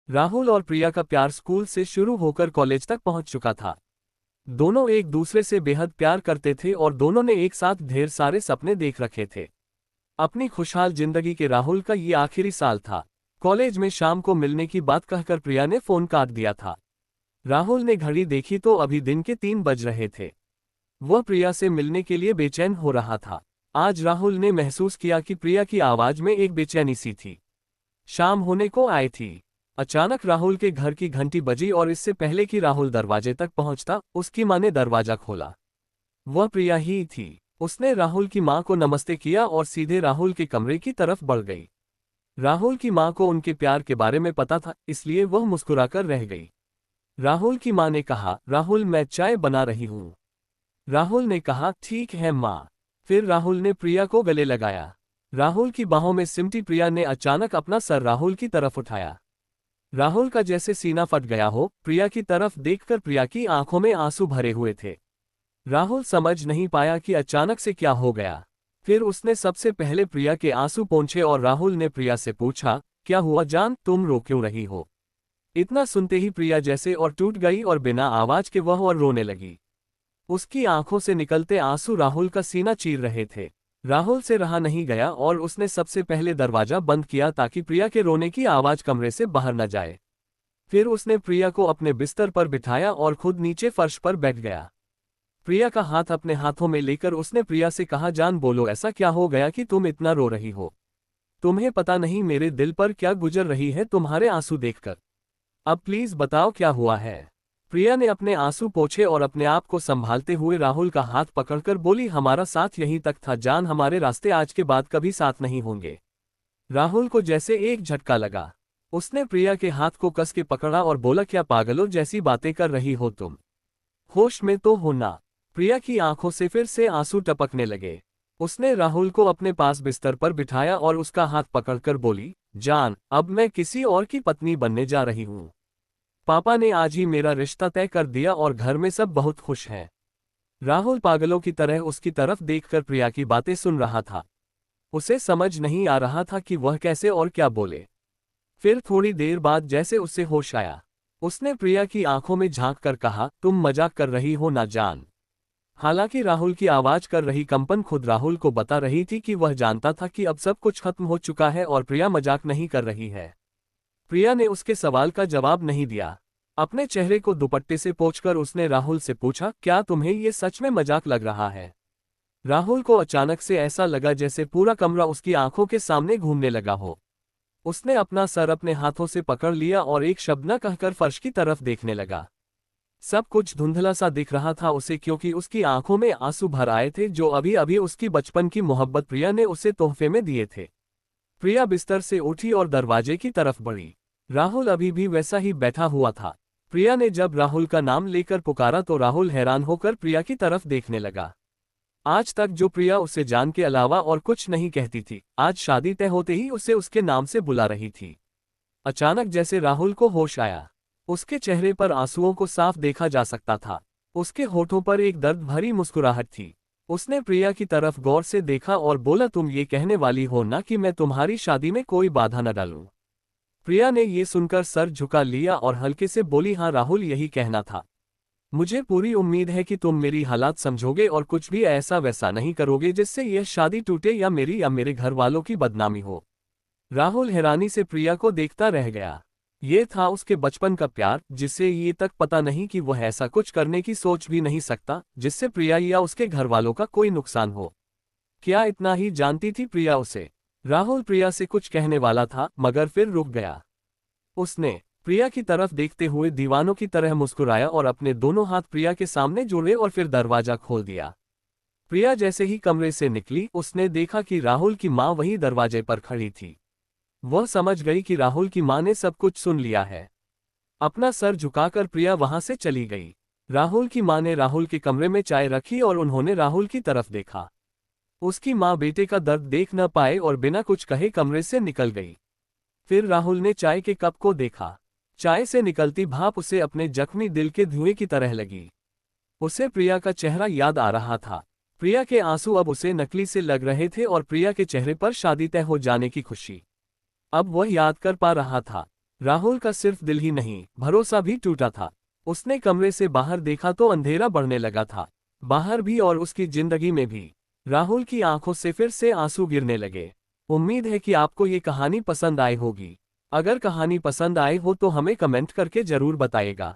राहुल और प्रिया का प्यार स्कूल से शुरू होकर कॉलेज तक पहुंच चुका था। दोनों एक दूसरे से बेहद प्यार करते थे और दोनों ने एक साथ ढेर सारे सपने देख रखे थे। अपनी खुशहाल जिंदगी के राहुल का ये आखिरी साल था। कॉलेज में शाम को मिलने की बात कहकर प्रिया ने फोन काट दिया था। राहुल ने घड़ी देखी तो अभी दिन के 3 बज रहे थे। वह प्रिया से मिलने के लिए बेचैन हो रहा था। आज राहुल ने महसूस किया कि प्रिया की आवाज में एक बेचैनी सी थी। शाम होने को आई थी। अचानक राहुल के घर की घंटी बजी और इससे पहले कि राहुल दरवाजे तक पहुंचता, उसकी मां ने दरवाजा खोला। वह प्रिया ही थी। उसने राहुल की मां को नमस्ते किया और सीधे राहुल के कमरे की तरफ बढ़ गई। राहुल की मां को उनके प्यार के बारे में पता था, इसलिए वह मुस्कुराकर रह गई। राहुल की मां ने कहा, राहुल मैं चाय बना रही हूं। राहुल ने कहा, ठीक है मां। फिर राहुल ने प्रिया को गले लगाया। राहुल की बाहों में सिमटी प्रिया ने अचानक अपना सर राहुल की तरफ उठाया। राहुल का जैसे सीना फट गया हो। प्रिया की तरफ देखकर प्रिया की आंखों में आंसू भरे हुए थे। राहुल समझ नहीं पाया कि अचानक से क्या हो गया। फिर उसने सबसे पहले प्रिया के आंसू पोंछे और राहुल ने प्रिया से पूछा, क्या हुआ जान, तुम रो क्यों रही हो? इतना सुनते ही प्रिया जैसे और टूट गई और बिना आवाज के वह और रोने लगी। उसकी आंखों से निकलते आंसू राहुल का सीना चीर रहे थे। राहुल से रहा नहीं गया और उसने सबसे पहले दरवाजा बंद किया ताकि प्रिया के रोने की आवाज कमरे से बाहर न जाए। फिर उसने प्रिया को अपने बिस्तर पर बिठाया और खुद नीचे फर्श पर बैठ गया। प्रिया का हाथ अपने हाथों में लेकर उसने प्रिया से कहा, जान बोलो ऐसा क्या हो गया कि तुम इतना रो रही हो? तुम्हें पता नहीं मेरे दिल पर क्या गुजर रही है तुम्हारे आंसू देखकर। अब प्लीज बताओ क्या हुआ है। प्रिया ने अपने आंसू पोंछे और अपने आप को संभालते हुए राहुल का हाथ पकड़कर बोली, हमारा साथ यहीं तक था जान, हमारे रास्ते आज के बाद कभी साथ नहीं होंगे। राहुल को जैसे एक झटका लगा। उसने प्रिया के हाथ को कस के पकड़ा और बोला, क्या पागलों जैसी बातें कर रही हो तुम? होश में तो हो ना? प्रिया की आंखों से फिर से आंसू टपकने लगे। उसने राहुल को अपने पास बिस्तर पर बिठाया और उसका हाथ पकड़कर बोली, जान अब मैं किसी और की पत्नी बनने जा रही हूं। पापा ने आज ही मेरा रिश्ता तय कर दिया और घर में सब बहुत खुश हैं। राहुल पागलों की तरह उसकी तरफ देखकर प्रिया की बातें सुन रहा था। उसे समझ नहीं आ रहा था कि वह कैसे और क्या बोले। फिर थोड़ी देर बाद जैसे उससे होश आया, उसने प्रिया की आंखों में झांक कर कहा, तुम मजाक कर रही हो ना जान? हालांकि राहुल की आवाज कर रही कंपन खुद राहुल को बता रही थी कि वह जानता था कि अब सब कुछ खत्म हो चुका है और प्रिया मजाक नहीं कर रही है। प्रिया ने उसके सवाल का जवाब नहीं दिया। अपने चेहरे को दुपट्टे से पोंछकर उसने राहुल से पूछा, क्या तुम्हें ये सच में मजाक लग रहा है? राहुल को अचानक से ऐसा लगा जैसे पूरा कमरा उसकी आंखों के सामने घूमने लगा हो। उसने अपना सर अपने हाथों से पकड़ लिया और एक शब्द न कहकर फर्श की तरफ देखने लगा। सब कुछ धुंधला सा दिख रहा था उसे, क्योंकि उसकी आंखों में आंसू भर आए थे जो अभी अभी उसकी बचपन की मोहब्बत प्रिया ने उसे तोहफे में दिए थे। प्रिया बिस्तर से उठी और दरवाजे की तरफ बढ़ी। राहुल अभी भी वैसा ही बैठा हुआ था। प्रिया ने जब राहुल का नाम लेकर पुकारा तो राहुल हैरान होकर प्रिया की तरफ देखने लगा। आज तक जो प्रिया उसे जान के अलावा और कुछ नहीं कहती थी, आज शादी तय होते ही उसे उसके नाम से बुला रही थी। अचानक जैसे राहुल को होश आया। उसके चेहरे पर आंसुओं को साफ देखा जा सकता था। उसके होठों पर एक दर्द भरी मुस्कुराहट थी। उसने प्रिया की तरफ गौर से देखा और बोला, तुम ये कहने वाली हो ना कि मैं तुम्हारी शादी में कोई बाधा न डालूं? प्रिया ने ये सुनकर सर झुका लिया और हल्के से बोली, हाँ राहुल, यही कहना था। मुझे पूरी उम्मीद है कि तुम मेरी हालात समझोगे और कुछ भी ऐसा वैसा नहीं करोगे जिससे यह शादी टूटे या मेरी या मेरे घर वालों की बदनामी हो। राहुल हैरानी से प्रिया को देखता रह गया। ये था उसके बचपन का प्यार, जिसे ये तक पता नहीं कि वह ऐसा कुछ करने की सोच भी नहीं सकता जिससे प्रिया या उसके घर वालों का कोई नुकसान हो। क्या इतना ही जानती थी प्रिया उसे? राहुल प्रिया से कुछ कहने वाला था मगर फिर रुक गया। उसने प्रिया की तरफ देखते हुए दीवानों की तरह मुस्कुराया और अपने दोनों हाथ प्रिया के सामने जोड़े और फिर दरवाजा खोल दिया। प्रिया जैसे ही कमरे से निकली, उसने देखा कि राहुल की मां वही दरवाजे पर खड़ी थी। वह समझ गई कि राहुल की मां ने सब कुछ सुन लिया है। अपना सर झुकाकर प्रिया वहां से चली गई। राहुल की मां ने राहुल के कमरे में चाय रखी और उन्होंने राहुल की तरफ देखा। उसकी मां बेटे का दर्द देख न पाए और बिना कुछ कहे कमरे से निकल गई। फिर राहुल ने चाय के कप को देखा। चाय से निकलती भाप उसे अपने जख्मी दिल के धुएं की तरह लगी। उसे प्रिया का चेहरा याद आ रहा था। प्रिया के आंसू अब उसे नकली से लग रहे थे और प्रिया के चेहरे पर शादी तय हो जाने की खुशी अब वह याद कर पा रहा था। राहुल का सिर्फ दिल ही नहीं, भरोसा भी टूटा था। उसने कमरे से बाहर देखा तो अंधेरा बढ़ने लगा था, बाहर भी और उसकी जिंदगी में भी। राहुल की आंखों से फिर से आंसू गिरने लगे। उम्मीद है कि आपको ये कहानी पसंद आई होगी। अगर कहानी पसंद आए हो तो हमें कमेंट करके जरूर बताइएगा।